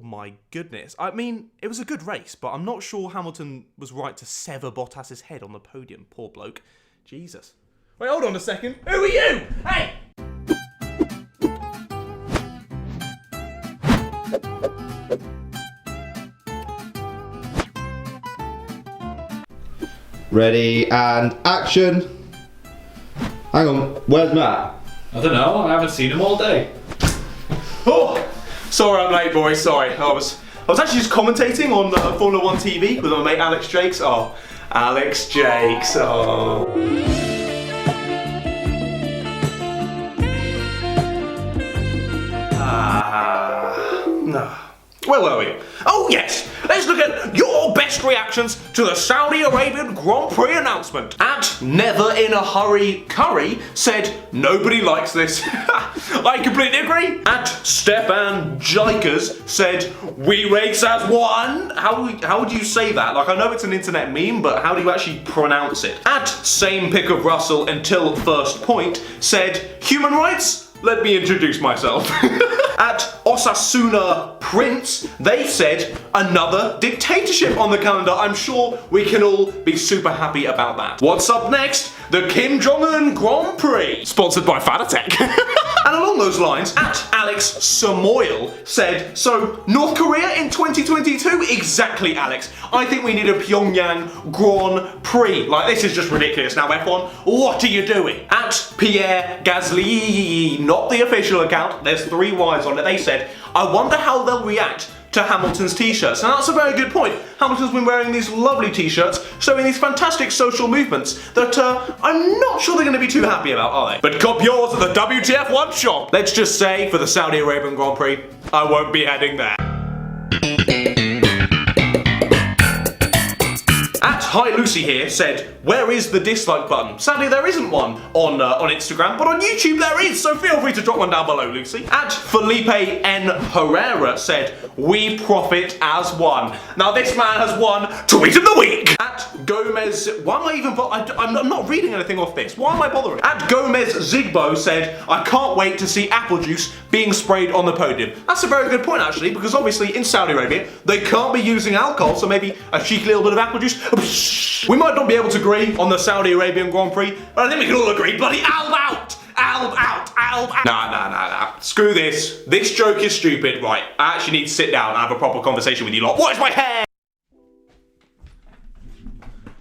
my goodness. I mean, it was a good race, but I'm not sure Hamilton was right to sever Bottas's head on the podium. Poor bloke. Jesus. Wait, hold on a second. Who are you? Hey! Ready and action. Hang on, where's Matt? I don't know, I haven't seen him all day. Oh, sorry I'm late, boys. Sorry. I was actually just commentating on Formula 1 TV with my mate Alex Jakes. Oh, Alex Jakes. Oh. No. Where were we? Oh yes, let's look at your best reactions to the Saudi Arabian Grand Prix announcement. At Never in a Hurry Curry said, nobody likes this. I completely agree. At Stefan Jikers said, we race as one. How would you say that? Like, I know it's an internet meme, but how do you actually pronounce it? At Same Pick of Russell Until First Point said, human rights? Let me introduce myself. At Osasuna Prince, they said another dictatorship on the calendar. I'm sure we can all be super happy about that. What's up next? The Kim Jong-un Grand Prix, sponsored by Fanatec. And along those lines, at Alex Samoil said, so North Korea in 2022? Exactly, Alex. I think we need a Pyongyang Grand Prix. Like, this is just ridiculous. Now, F1, what are you doing? At Pierre Gasly, not the official account, there's 3 Ys on it, they said, I wonder how they'll react to Hamilton's t-shirts. Now that's a very good point. Hamilton's been wearing these lovely t-shirts, showing these fantastic social movements that I'm not sure they're going to be too happy about, are they? But cop yours at the WTF1 shop. Let's just say, for the Saudi Arabian Grand Prix, I won't be heading there. At Hi Lucy here said, where is the dislike button? Sadly, there isn't one on Instagram, but on YouTube there is, so feel free to drop one down below, Lucy. At Felipe N. Herrera said, we profit as one. Now this man has won Tweet of the Week. At Gomez, why am I even, I'm not reading anything off this. Why am I bothering? At Gomez Zigbo said, I can't wait to see apple juice being sprayed on the podium. That's a very good point actually, because obviously in Saudi Arabia, they can't be using alcohol, so maybe a cheeky little bit of apple juice. We might not be able to agree on the Saudi Arabian Grand Prix, but I think we can all agree, bloody Alb out! Alb out! Alb out! Nah. Screw this. This joke is stupid. Right, I actually need to sit down and have a proper conversation with you lot. What is my hair?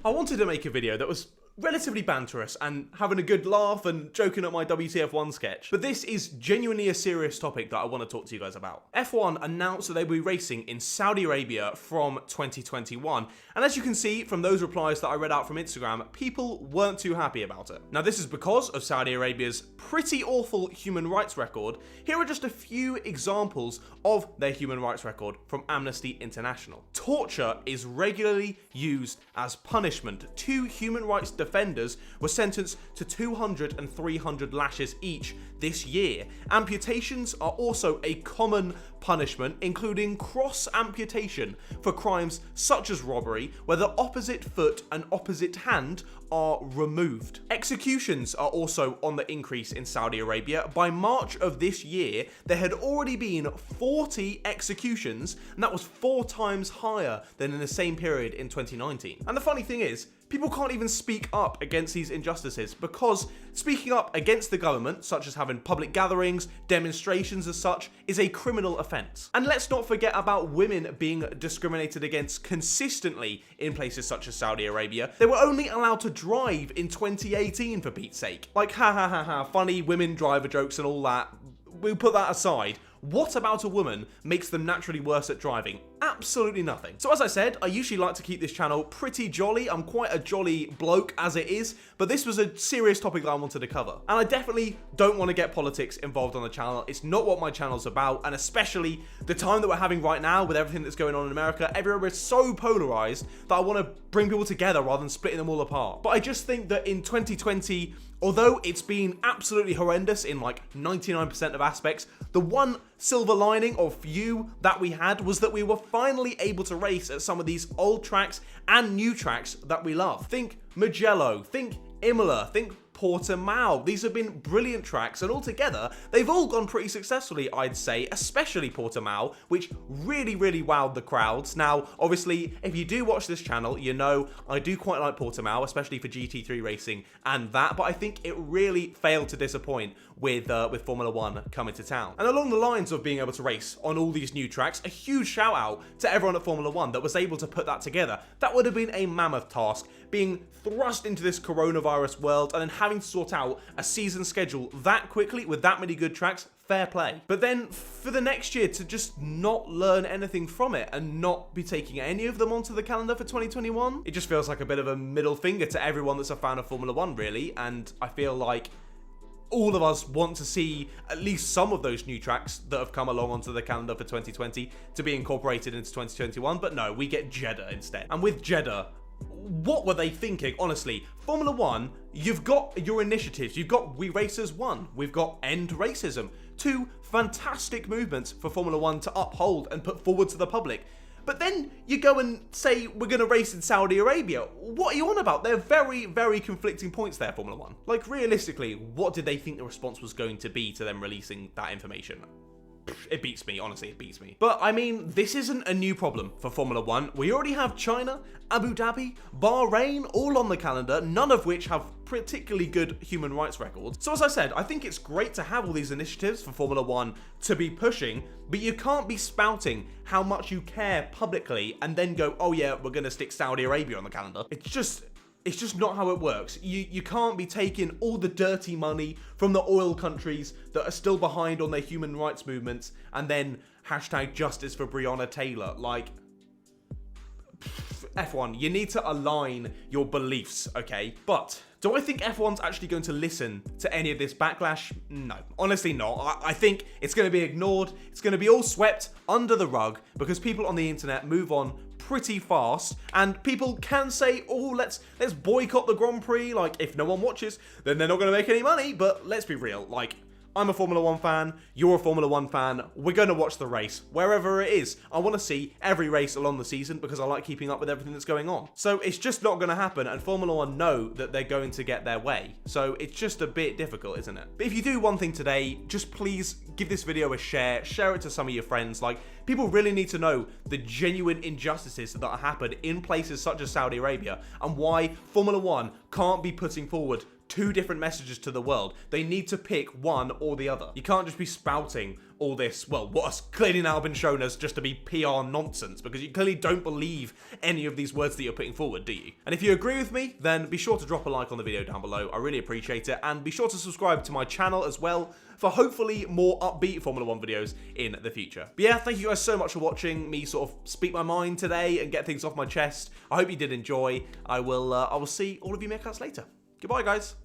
I wanted to make a video that was relatively banterous and having a good laugh and joking at my WTF1 sketch. But this is genuinely a serious topic that I want to talk to you guys about. F1 announced that they will be racing in Saudi Arabia from 2021. And as you can see from those replies that I read out from Instagram, people weren't too happy about it. Now this is because of Saudi Arabia's pretty awful human rights record. Here are just a few examples of their human rights record from Amnesty International. Torture is regularly used as punishment. 2 human rights defenders were sentenced to 200 and 300 lashes each this year. Amputations are also a common punishment, including cross amputation for crimes such as robbery, where the opposite foot and opposite hand are removed. Executions are also on the increase in Saudi Arabia. By March of this year, there had already been 40 executions, and that was 4 times higher than in the same period in 2019. And the funny thing is, people can't even speak up against these injustices because speaking up against the government, such as having public gatherings, demonstrations as such, is a criminal offence. And let's not forget about women being discriminated against consistently in places such as Saudi Arabia. They were only allowed to drive in 2018 for Pete's sake. Like, funny women driver jokes and all that. We'll put that aside. What about a woman makes them naturally worse at driving? Absolutely nothing. So as I said, I usually like to keep this channel pretty jolly. I'm quite a jolly bloke as it is, but this was a serious topic that I wanted to cover. And I definitely don't want to get politics involved on the channel. It's not what my channel's about, and especially the time that we're having right now with everything that's going on in America, everywhere is so polarized that I want to bring people together rather than splitting them all apart. But I just think that in 2020, although it's been absolutely horrendous in like 99% of aspects, the one silver lining or few that we had was that we were finally able to race at some of these old tracks and new tracks that we love. Think Mugello, think Imola, think Portimao. These have been brilliant tracks, and altogether, they've all gone pretty successfully, I'd say, especially Portimao, which really wowed the crowds. Now, obviously, if you do watch this channel, you know I do quite like Portimao, especially for GT3 racing and that, but I think it really failed to disappoint with Formula 1 coming to town. And along the lines of being able to race on all these new tracks, a huge shout out to everyone at Formula 1 that was able to put that together. That would have been a mammoth task, being thrust into this coronavirus world and then having to sort out a season schedule that quickly with that many good tracks. Fair play. But then for the next year to just not learn anything from it and not be taking any of them onto the calendar for 2021, it just feels like a bit of a middle finger to everyone that's a fan of Formula 1, really. And I feel like all of us want to see at least some of those new tracks that have come along onto the calendar for 2020 to be incorporated into 2021, but no, we get Jeddah instead. And with Jeddah, what were they thinking? Honestly, Formula 1, you've got your initiatives. You've got We Racers 1. We've got End Racism. Two fantastic movements for Formula 1 to uphold and put forward to the public. But then you go and say, we're going to race in Saudi Arabia. What are you on about? They're very conflicting points there, Formula 1. Like, realistically, what did they think the response was going to be to them releasing that information? It beats me, honestly, it beats me. But I mean, this isn't a new problem for Formula 1. We already have China, Abu Dhabi, Bahrain, all on the calendar, none of which have particularly good human rights records. So as I said, I think it's great to have all these initiatives for Formula 1 to be pushing, but you can't be spouting how much you care publicly and then go, oh yeah, we're gonna stick Saudi Arabia on the calendar. It's just not how it works. You can't be taking all the dirty money from the oil countries that are still behind on their human rights movements and then hashtag justice for Breonna Taylor. Like, F1, you need to align your beliefs, okay? But do I think F1's actually going to listen to any of this backlash? No, honestly not. I think it's going to be ignored. It's going to be all swept under the rug because people on the internet move on pretty fast, and people can say, oh, let's boycott the Grand Prix. Like, if no one watches, then they're not going to make any money. But let's be real, like, I'm a Formula 1 fan, you're a Formula 1 fan, we're going to watch the race, wherever it is. I want to see every race along the season because I like keeping up with everything that's going on. So it's just not going to happen, and Formula 1 know that they're going to get their way. So it's just a bit difficult, isn't it? But if you do one thing today, just please give this video a share it to some of your friends. Like, people really need to know the genuine injustices that happen in places such as Saudi Arabia and why Formula 1 can't be putting forward two different messages to the world. They need to pick one or the other. You can't just be spouting all this, well, what's clearly now been shown as just to be PR nonsense, because you clearly don't believe any of these words that you're putting forward, do you? And if you agree with me, then be sure to drop a like on the video down below. I really appreciate it. And be sure to subscribe to my channel as well for hopefully more upbeat Formula 1 videos in the future. But yeah, thank you guys so much for watching me sort of speak my mind today and get things off my chest. I hope you did enjoy. I will see all of you meerkats later. Goodbye, guys.